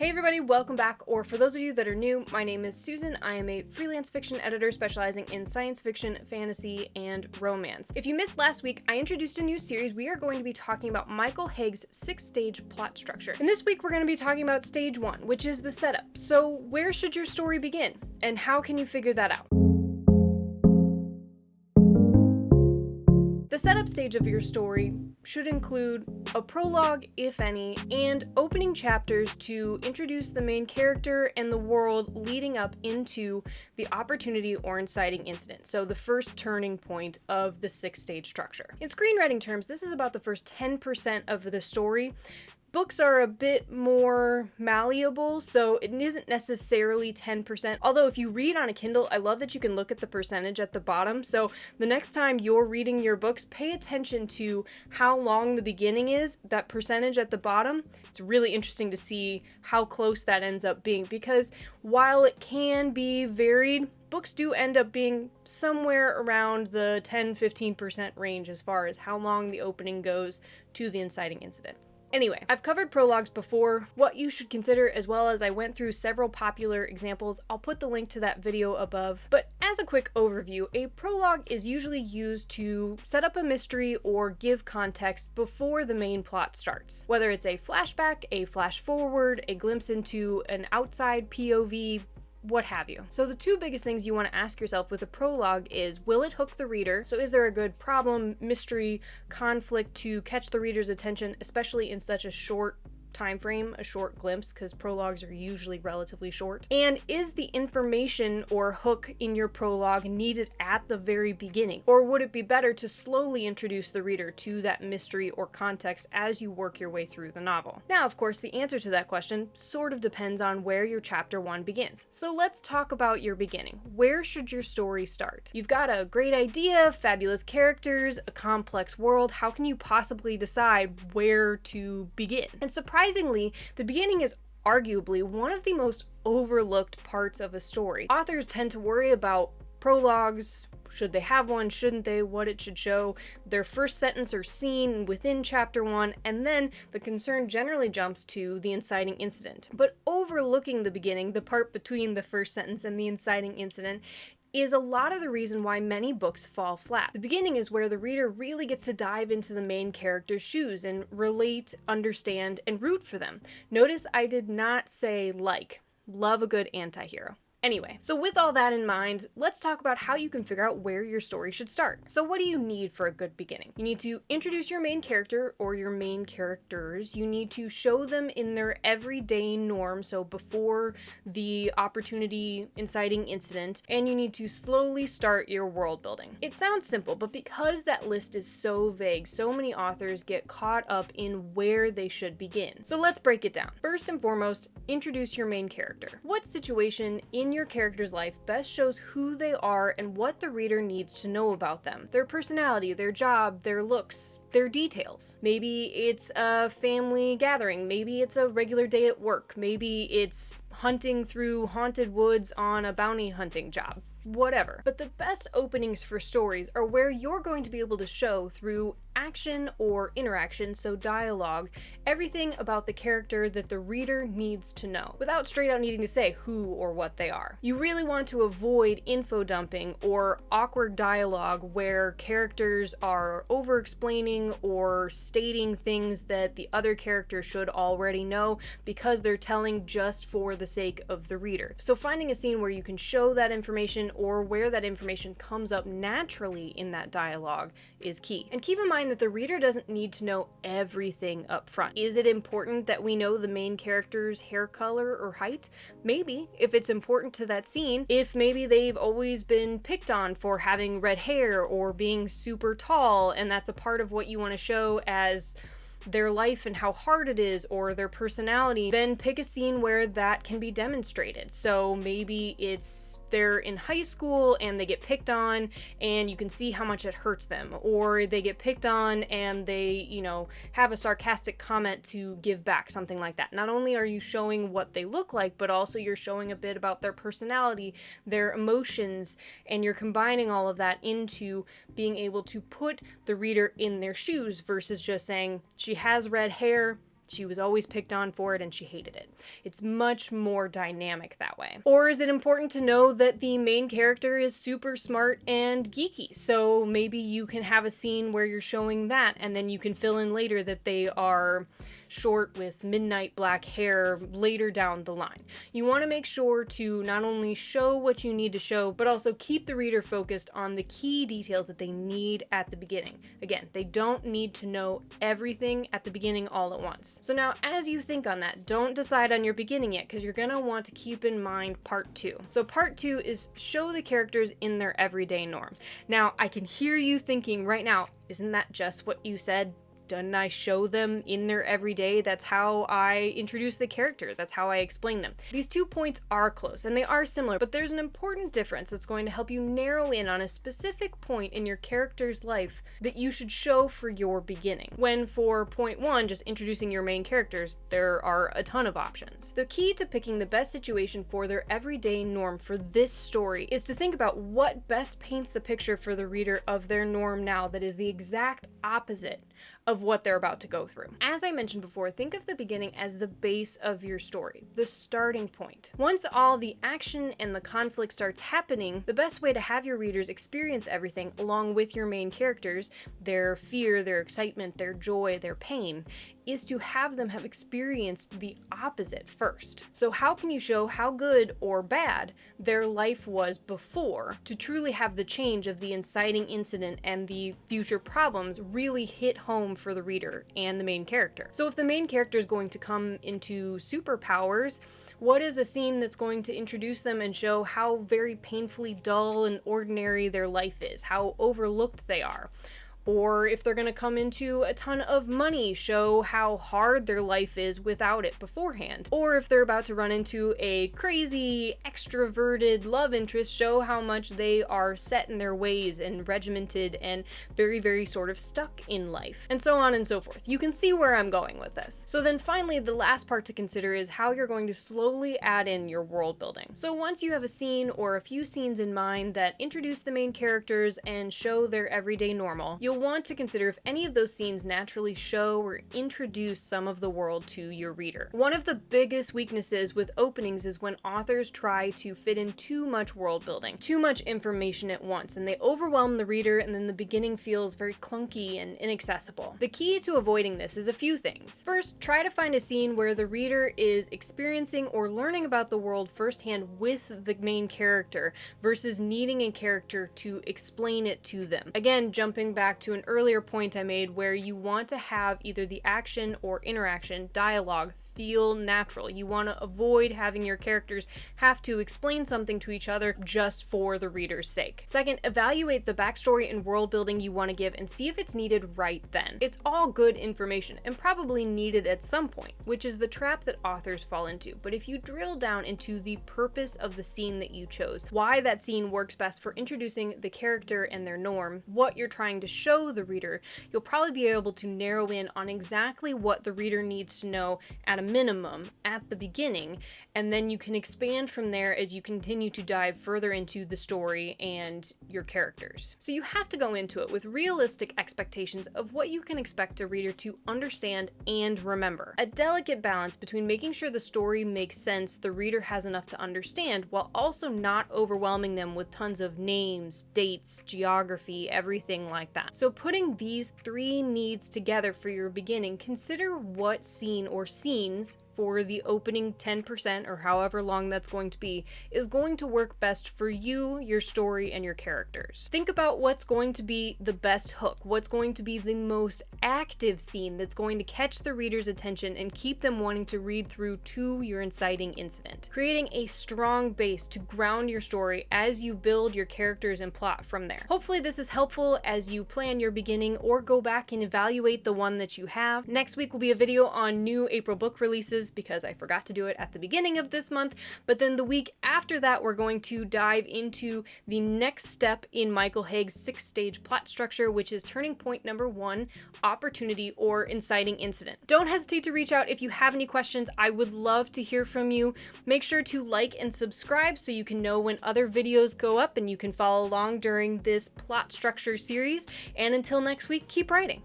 Hey everybody, welcome back, or for those of you that are new, my name is Susan. I am a freelance fiction editor specializing in science fiction, fantasy, and romance. If you missed last week, I introduced a new series. We are going to be talking about Michael Hague's 6-stage plot structure. And this week we're going to be talking about stage 1, which is the setup. So where should your story begin? And how can you figure that out? The setup stage of your story should include a prologue, if any, and opening chapters to introduce the main character and the world leading up into the opportunity or inciting incident, so the first turning point of the 6-stage structure. In screenwriting terms, this is about the first 10% of the story. Books are a bit more malleable, so it isn't necessarily 10%. Although if you read on a Kindle, I love that you can look at the percentage at the bottom. So the next time you're reading your books, pay attention to how long the beginning is, that percentage at the bottom. It's really interesting to see how close that ends up being, because while it can be varied, books do end up being somewhere around the 10-15% range as far as how long the opening goes to the inciting incident. Anyway, I've covered prologues before, what you should consider, as well as I went through several popular examples. I'll put the link to that video above. But as a quick overview, a prologue is usually used to set up a mystery or give context before the main plot starts. Whether it's a flashback, a flash forward, a glimpse into an outside POV, what have you. So the two biggest things you want to ask yourself with a prologue is, will it hook the reader? So is there a good problem, mystery, conflict to catch the reader's attention, especially in such a short time frame, a short glimpse, because prologues are usually relatively short? And is the information or hook in your prologue needed at the very beginning? Or would it be better to slowly introduce the reader to that mystery or context as you work your way through the novel? Now, of course, the answer to that question sort of depends on where your chapter 1 begins. So let's talk about your beginning. Where should your story start? You've got a great idea, fabulous characters, a complex world. How can you possibly decide where to begin? And surprisingly, the beginning is arguably one of the most overlooked parts of a story. Authors tend to worry about prologues. Should they have one? Shouldn't they? What it should show, their first sentence or scene within chapter 1, and then the concern generally jumps to the inciting incident. But overlooking the beginning, the part between the first sentence and the inciting incident, is a lot of the reason why many books fall flat. The beginning is where the reader really gets to dive into the main character's shoes and relate, understand, and root for them. Notice I did not say like. Love a good anti-hero. Anyway, so with all that in mind, let's talk about how you can figure out where your story should start. So what do you need for a good beginning? You need to introduce your main character or your main characters. You need to show them in their everyday norm, so before the opportunity inciting incident, and you need to slowly start your world building. It sounds simple, but because that list is so vague, so many authors get caught up in where they should begin. So let's break it down. First and foremost, introduce your main character. What situation in your character's life best shows who they are and what the reader needs to know about them? Their personality, their job, their looks, their details. Maybe it's a family gathering, maybe it's a regular day at work, maybe it's hunting through haunted woods on a bounty hunting job. Whatever. But the best openings for stories are where you're going to be able to show through action or interaction, so dialogue, everything about the character that the reader needs to know, without straight out needing to say who or what they are. You really want to avoid info dumping or awkward dialogue where characters are over-explaining or stating things that the other character should already know because they're telling just for the sake of the reader. So finding a scene where you can show that information or where that information comes up naturally in that dialogue is key. And keep in mind that the reader doesn't need to know everything up front. Is it important that we know the main character's hair color or height? Maybe, if it's important to that scene. If maybe they've always been picked on for having red hair or being super tall, and that's a part of what you want to show as their life and how hard it is, or their personality, then pick a scene where that can be demonstrated. So maybe it's they're in high school and they get picked on and you can see how much it hurts them, or they get picked on and they, have a sarcastic comment to give back, something like that. Not only are you showing what they look like, but also you're showing a bit about their personality, their emotions, and you're combining all of that into being able to put the reader in their shoes versus just saying, she has red hair, She was always picked on for it and she hated it. It's much more dynamic that way. Or is it important to know that the main character is super smart and geeky? So maybe you can have a scene where you're showing that, and then you can fill in later that they are short with midnight black hair later down the line. You want to make sure to not only show what you need to show, but also keep the reader focused on the key details that they need at the beginning. Again, they don't need to know everything at the beginning all at once. So now, as you think on that, don't decide on your beginning yet, because you're going to want to keep in mind part 2. So part 2 is show the characters in their everyday norm. Now, I can hear you thinking right now, isn't that just what you said? Doesn't I show them in their everyday? That's how I introduce the character. That's how I explain them. These 2 points are close and they are similar, but there's an important difference that's going to help you narrow in on a specific point in your character's life that you should show for your beginning. When for point 1, just introducing your main characters, there are a ton of options. The key to picking the best situation for their everyday norm for this story is to think about what best paints the picture for the reader of their norm now that is the exact opposite of what they're about to go through. As I mentioned before, think of the beginning as the base of your story, the starting point. Once all the action and the conflict starts happening, the best way to have your readers experience everything along with your main characters, their fear, their excitement, their joy, their pain, is to have them have experienced the opposite first. So how can you show how good or bad their life was before to truly have the change of the inciting incident and the future problems really hit home for the reader and the main character? So if the main character is going to come into superpowers, what is a scene that's going to introduce them and show how very painfully dull and ordinary their life is, how overlooked they are? Or if they're going to come into a ton of money, show how hard their life is without it beforehand. Or if they're about to run into a crazy, extroverted love interest, show how much they are set in their ways and regimented and very, very sort of stuck in life. And so on and so forth. You can see where I'm going with this. So then finally, the last part to consider is how you're going to slowly add in your world building. So once you have a scene or a few scenes in mind that introduce the main characters and show their everyday normal, you'll want to consider if any of those scenes naturally show or introduce some of the world to your reader. One of the biggest weaknesses with openings is when authors try to fit in too much world building, too much information at once, and they overwhelm the reader, and then the beginning feels very clunky and inaccessible. The key to avoiding this is a few things. First, try to find a scene where the reader is experiencing or learning about the world firsthand with the main character versus needing a character to explain it to them. Again, jumping back to an earlier point I made where you want to have either the action or interaction, dialogue, feel natural. You want to avoid having your characters have to explain something to each other just for the reader's sake. Second, evaluate the backstory and world building you want to give and see if it's needed right then. It's all good information and probably needed at some point, which is the trap that authors fall into. But if you drill down into the purpose of the scene that you chose, why that scene works best for introducing the character and their norm, what you're trying to show the reader, you'll probably be able to narrow in on exactly what the reader needs to know at a minimum at the beginning, and then you can expand from there as you continue to dive further into the story and your characters. So you have to go into it with realistic expectations of what you can expect a reader to understand and remember. A delicate balance between making sure the story makes sense, the reader has enough to understand, while also not overwhelming them with tons of names, dates, geography, everything like that. So putting these 3 needs together for your beginning, consider what scene or scenes for the opening 10% or however long that's going to be is going to work best for you, your story, and your characters. Think about what's going to be the best hook, what's going to be the most active scene that's going to catch the reader's attention and keep them wanting to read through to your inciting incident. Creating a strong base to ground your story as you build your characters and plot from there. Hopefully this is helpful as you plan your beginning or go back and evaluate the one that you have. Next week will be a video on new April book releases because I forgot to do it at the beginning of this month, but then the week after that we're going to dive into the next step in Michael Hague's 6-stage plot structure, which is turning point number 1, opportunity or inciting incident. Don't hesitate to reach out if you have any questions. I would love to hear from you. Make sure to like and subscribe so you can know when other videos go up and you can follow along during this plot structure series. And until next week, keep writing.